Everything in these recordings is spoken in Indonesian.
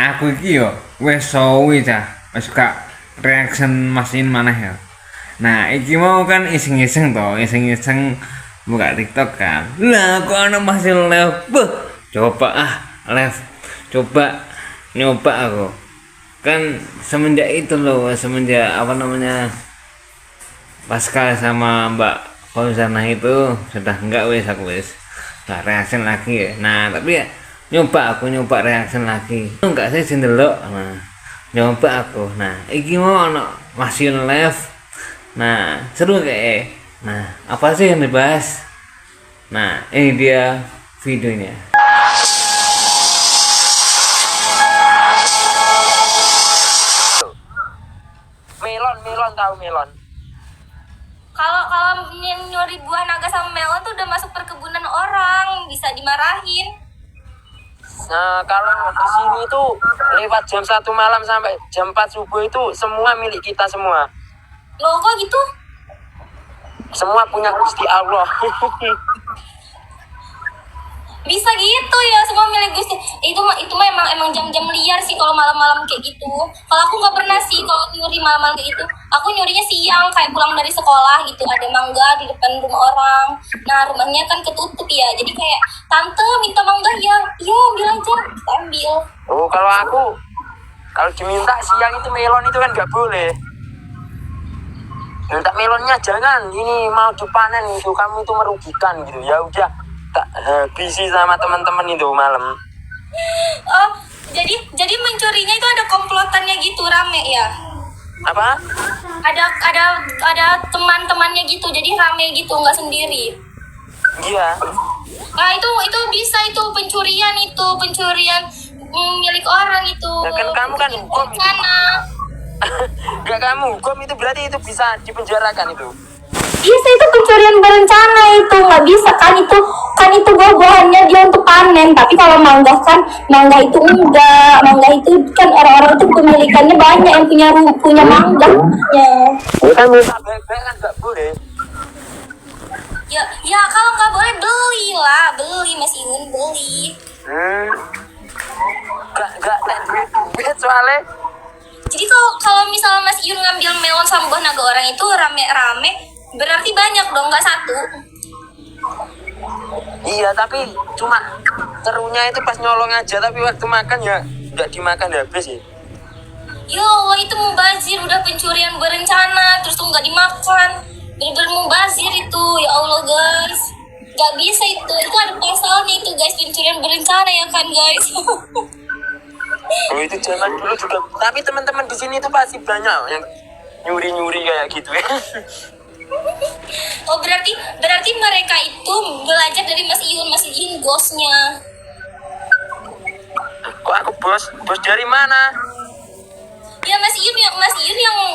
Aku iki yo wis suwi cah, wis gak reaction masin maneh ya. Nah, iki mau kan iseng-iseng to, iseng-iseng buka TikTok kan. Lah kok ana masih live. Beuh, coba live. Coba nyoba aku. Kan semenjak itu loh, semenjak apa namanya? Pascal sama Mbak Fauzana itu sudah enggak wis aku wis. Gak reaction lagi ya. Nah, tapi ya aku nyoba reaction lagi enggak sih sindelok. Nah nyoba aku, nah iki mau ono masih live. Nah seru kayak, nah apa sih yang dibahas. Nah ini dia videonya. Melon tahu melon. Kalau nyuri buah naga sama melon tuh udah masuk perkebunan orang, bisa dimarahin. Nah, kalau di sini itu lewat jam 1 malam sampai jam 4 subuh itu semua milik kita semua. Loh kok gitu? Semua punya Gusti Allah. Bisa gitu ya, semua milik Gusti. Itu mah emang jam-jam liar sih kalau malam-malam kayak gitu. Kalau aku nggak pernah sih kalau nyuri malam-malam kayak gitu. Aku nyurinya siang kayak pulang dari sekolah gitu. Ada mangga di depan rumah orang. Nah rumahnya kan ketutup ya. Jadi kayak tante minta mangga ya, iya ambil aja, kita ambil. Oh, kalau diminta siang itu melon itu kan nggak boleh. Minta melonnya jangan, ini mau dipanen itu, kamu itu merugikan gitu. Ya udah, tak habisi sama teman-teman itu malam. Oh, jadi mencurinya itu ada komplotannya gitu, rame ya? Apa? Ada teman-temannya gitu, jadi rame gitu, nggak sendiri. Iya. Nah itu bisa itu pencurian milik orang itu. Ya kan kamu kan hukum itu. Gak kamu hukum itu berarti itu bisa dipenjarakan itu. Bisa itu pencurian berencana itu nggak bisa kan itu buah-buahannya dia untuk panen, tapi kalau mangga itu enggak, mangga itu kan orang-orang itu pemilikannya banyak yang punya mangga ya. Kan minta baik-baik kan nggak boleh. Ya kalau nggak boleh beli Mas Iun beli. Gak duit soalnya. Jadi kalau misalnya Mas Iun ngambil melon sama buah naga orang itu rame-rame, berarti banyak dong, nggak satu. Iya, tapi cuma serunya itu pas nyolong aja, tapi waktu makan ya nggak dimakan habis sih. Ya Allah, itu mubazir, udah pencurian berencana, terus tuh nggak dimakan. Bener-bener mubazir itu, ya Allah guys. Gak bisa itu ada pasalnya itu guys, pencurian berencana ya kan guys. Oh itu zaman dulu juga, tapi teman-teman di sini tuh pasti banyak yang nyuri kayak gitu ya. Oh berarti mereka itu belajar dari Mas Iun bosnya. Kok aku bos dari mana? Ya Mas Iun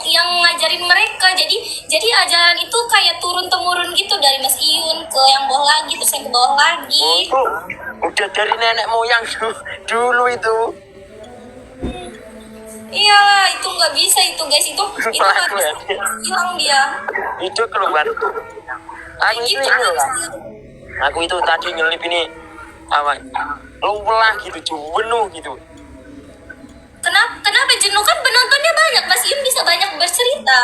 yang ngajarin mereka. Jadi ajaran itu kayak turun temurun gitu dari Mas Iun ke yang bawah lagi, terus yang ke bawah lagi. Oh, udah dari nenek moyang dulu itu. Iyalah, itu nggak bisa itu guys, itu harus hilang dia. Itu keluar. Aku itu Gitu, ini loh. Aku itu tadi nyelip ini apa? Lulah gitu, jenuh gitu. Kenapa jenuh, kan penontonnya banyak, Mas Iun bisa banyak bercerita.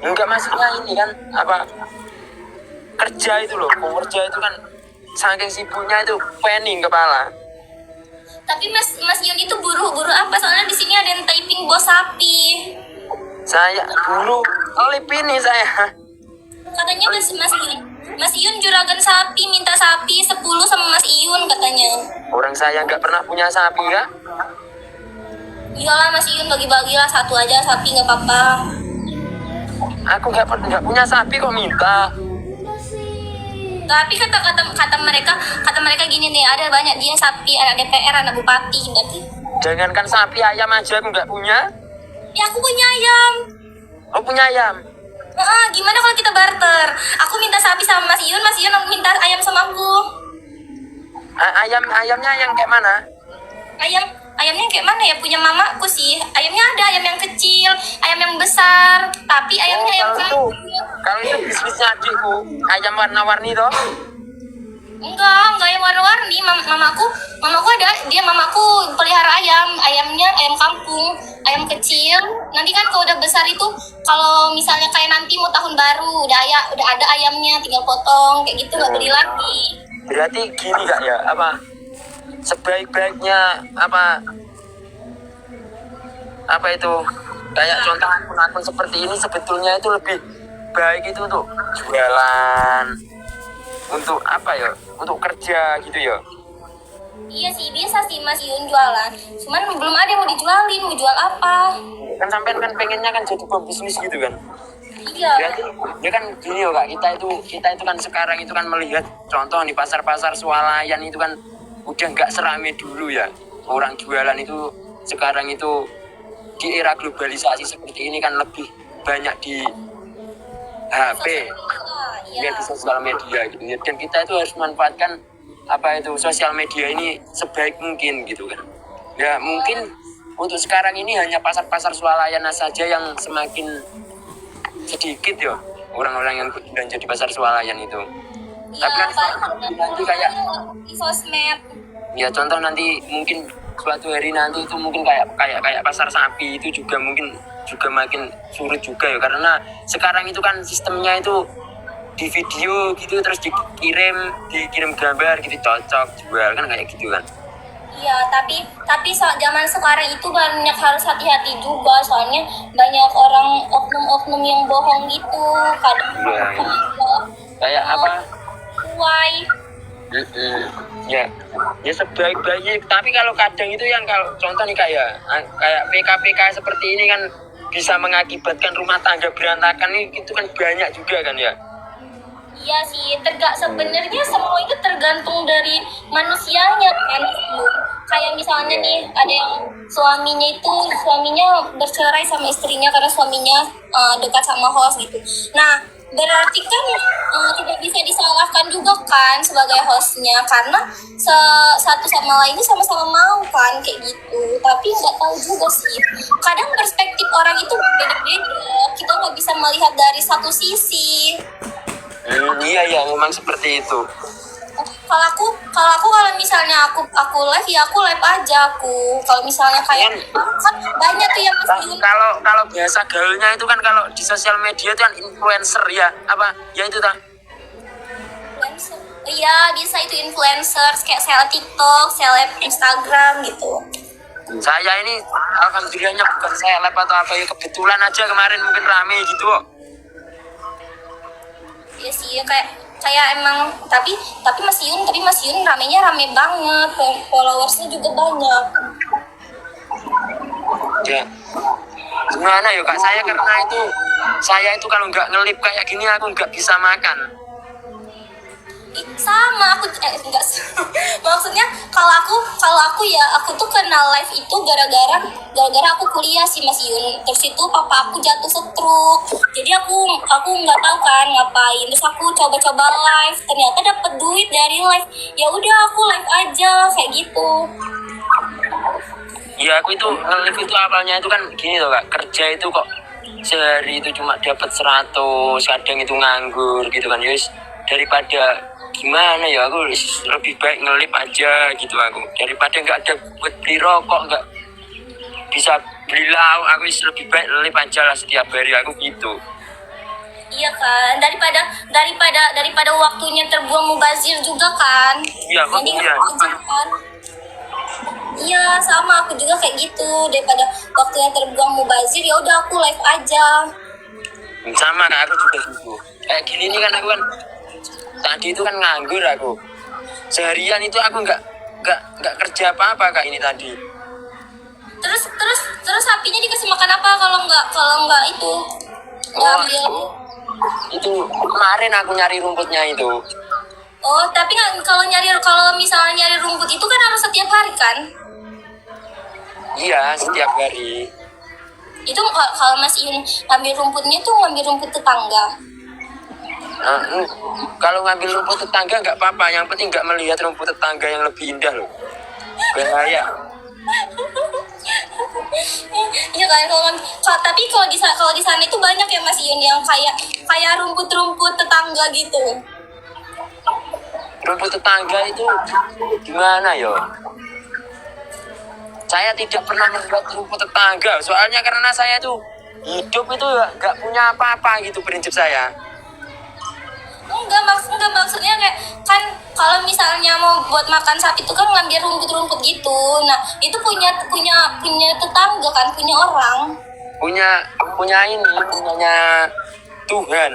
Enggak maksudnya ini kan apa? Kerja itu loh, kerja itu kan saking sibuknya itu pening kepala. Tapi Mas Iun itu buru apa? Soalnya di sini ada yang typing bos sapi. Saya dulu lip ini saya. Katanya Mas Iun juragan sapi, minta sapi 10 sama Mas Iun katanya. Orang saya nggak pernah punya sapi ya. Iyalah Mas Iun bagi-bagilah, satu aja sapi nggak apa-apa. Aku nggak punya sapi kok minta. Tapi kata mereka gini nih, ada banyak dia sapi, anak DPR, anak bupati berarti. Jangankan sapi, ayam aja aku nggak punya. Ya aku punya ayam. Oh punya ayam. Gimana kalau kita barter? Aku minta sapi sama Mas Iun minta ayam sama aku. Ayamnya yang kayak mana? Ayamnya kayak mana ya, punya mamaku sih. Ayamnya ada ayam yang kecil, ayam yang besar, tapi ayamnya ayam kalau itu bisnisnya adikku, ayam warna-warni toh. Enggak yang warna-warni. Mamaku pelihara ayamnya ayam kampung, ayam kecil. Nanti kan kalau udah besar itu, kalau misalnya kayak nanti mau tahun baru, udah ada ayamnya, tinggal potong kayak gitu, nggak beli lagi. Berarti gini kak ya, apa sebaik-baiknya apa itu kayak contoh akun-akun seperti ini sebetulnya itu lebih baik itu untuk jualan, untuk apa ya, untuk kerja gitu ya. Iya sih, bisa sih Mas Yun jualan. Cuman belum ada yang mau dijualin, mau jual apa? Kan sampean kan pengennya kan jadi pebisnis gitu kan. Iya. Berarti ya kan gini ya kak, kita itu kan sekarang itu kan melihat contoh di pasar-pasar swalayan itu kan udah nggak serame dulu ya. Orang jualan itu sekarang itu di era globalisasi seperti ini kan lebih banyak di HP, Iya. di sosial media gitu. Dan kita itu harus manfaatkan apa itu sosial media ini sebaik mungkin gitu kan. Ya mungkin untuk sekarang ini hanya pasar-pasar swalayan saja yang semakin sedikit ya orang-orang yang belanja di pasar swalayan itu. Iya, Tapi kan paling nanti kayak di sosmed. ya contoh nanti mungkin suatu hari nanti itu mungkin kayak pasar sapi itu juga mungkin juga makin surut juga ya, karena sekarang itu kan sistemnya itu di video gitu terus dikirim gambar gitu cocok jual kan kayak gitu kan. Iya, tapi zaman sekarang itu banyak harus hati-hati juga, soalnya banyak orang oknum-oknum yang bohong gitu, kadang Iya, kayak apa why ya sebaik-baiknya, tapi kalau kadang itu yang kalau contoh nih kayak PKPK seperti ini kan bisa mengakibatkan rumah tangga berantakan nih, itu kan banyak juga kan ya. Iya sih, sebenarnya semua itu tergantung dari manusianya kan. Kayak misalnya nih, ada yang suaminya bercerai sama istrinya karena suaminya dekat sama host gitu. Nah, berarti kan tidak bisa disalahkan juga kan sebagai hostnya, karena satu sama lainnya sama-sama mau kan kayak gitu. Tapi nggak tahu juga sih. Kadang perspektif orang itu beda-beda. Kita nggak bisa melihat dari satu sisi. Iya memang seperti itu. Kalau misalnya aku live ya aku live aja aku. Kalau misalnya kayak kan banyak tuh yang masih Kalau biasa gaulnya itu kan kalau di sosial media itu kan influencer ya, apa ya itu tak? influencer. Iya, bisa itu influencer kayak seleb TikTok, seleb Instagram gitu. Saya ini alhamdulillahnya bukan seleb atau apa ya, kebetulan aja kemarin mungkin rame gitu kok. Iya sih, kayak emang tapi Mas Yun ramenya rame banget, followersnya juga banyak. Ya gimana ya kak, saya itu kalau nggak ngelip kayak gini aku nggak bisa makan. Sama aku enggak maksudnya kalau aku ya aku tuh kenal live itu gara-gara aku kuliah sih Mas Yun. Terus itu papa aku jatuh stroke, jadi aku nggak tahu kan ngapain, terus aku coba-coba live, ternyata dapet duit dari live. Ya udah aku live aja kayak gitu. Ya aku itu nge-live itu awalnya itu kan gini loh kak, kerja itu kok sehari itu cuma dapat 100, kadang itu nganggur gitu kan. Yus daripada gimana ya, aku lebih baik nge-live aja gitu aku, daripada nggak ada buat beli rokok, nggak bisa beli lauk, aku lebih baik nge-live aja lah setiap hari aku gitu. Iya kan, daripada waktunya terbuang mubazir juga kan. Iya, Jadi iya. kan. Iya, sama aku juga kayak gitu, daripada waktunya terbuang mubazir ya udah aku live aja. Sama kak, aku juga gitu. Kayak gini nih kan aku kan tadi itu kan nganggur aku seharian itu aku nggak kerja apa-apa kak ini tadi. Terus sapinya dikasih makan apa kalau nggak itu nggak ambil? Itu kemarin aku nyari rumputnya itu. Oh, tapi kalau misalnya nyari rumput itu kan harus setiap hari kan? Iya, setiap hari. Itu kalau Mas Yun ngambil rumputnya tuh ngambil rumput tetangga. Kalau ngambil rumput tetangga nggak apa-apa, yang penting nggak melihat rumput tetangga yang lebih indah loh. Bahaya. Iya kan, tapi kalau di sana itu banyak ya Mas Yun yang kayak rumput-rumput tetangga gitu. rumput tetangga itu gimana ya? Saya tidak pernah membuat rumput tetangga, soalnya karena saya tuh hidup itu nggak punya apa-apa gitu prinsip saya. Enggak maksudnya kayak kan kalau misalnya mau buat makan sapi itu kan ngambil rumput-rumput gitu. Nah, itu punya tetangga kan, punya orang. Punya ini, punyanya Tuhan.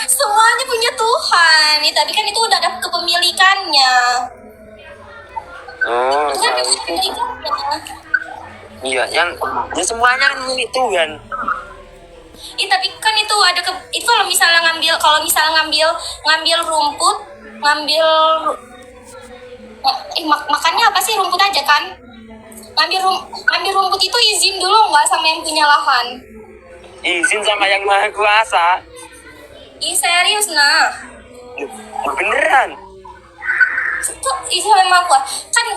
Semuanya punya Tuhan. Nih, tapi kan itu udah ada kepemilikannya. Oh, Itu kan nah, ada kepemilikannya. iya, yang ya semuanya kan milik Tuhan. Tapi kan itu ada itu kalau misalnya ngambil rumput, makannya apa sih, rumput aja kan? Ngambil rumput itu izin dulu nggak sama yang punya lahan? Izin sama yang maha kuasa. Ih, serius nah. Beneran. Itu izin memang kuat. Kan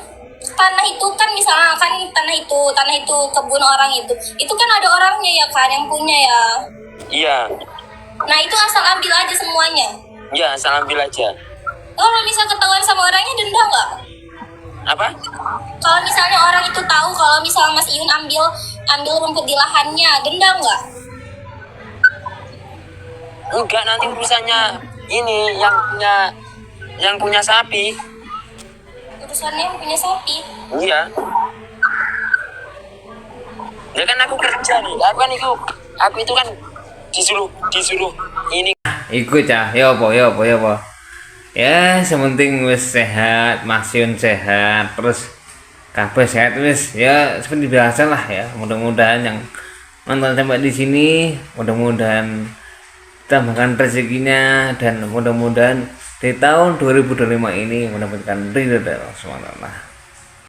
tanah itu kan misalnya kan tanah itu kebun orang itu kan ada orangnya ya kan yang punya ya. Iya. Nah itu asal ambil aja semuanya. Iya, asal ambil aja. Kalau misal ketahuan sama orangnya denda nggak? Apa? Kalau misalnya orang itu tahu kalau misalnya Mas Iyun ambil rumput di lahannya, denda nggak? Enggak, nanti urusannya ini yang punya sapi. Urusannya yang punya sapi. Iya. Ya kan aku kerja nih. Aku itu kan disuruh ini. Ikut cah, ya apa. Ya, sementing wis sehat, Mas Yun sehat, terus kabeh sehat wis ya seperti biasa lah ya. Mudah-mudahan yang nonton sampai di sini, mudah-mudahan tambahkan rezekinya dan mudah-mudahan di tahun 2025 ini mendapatkan ridho dari Allah SWT.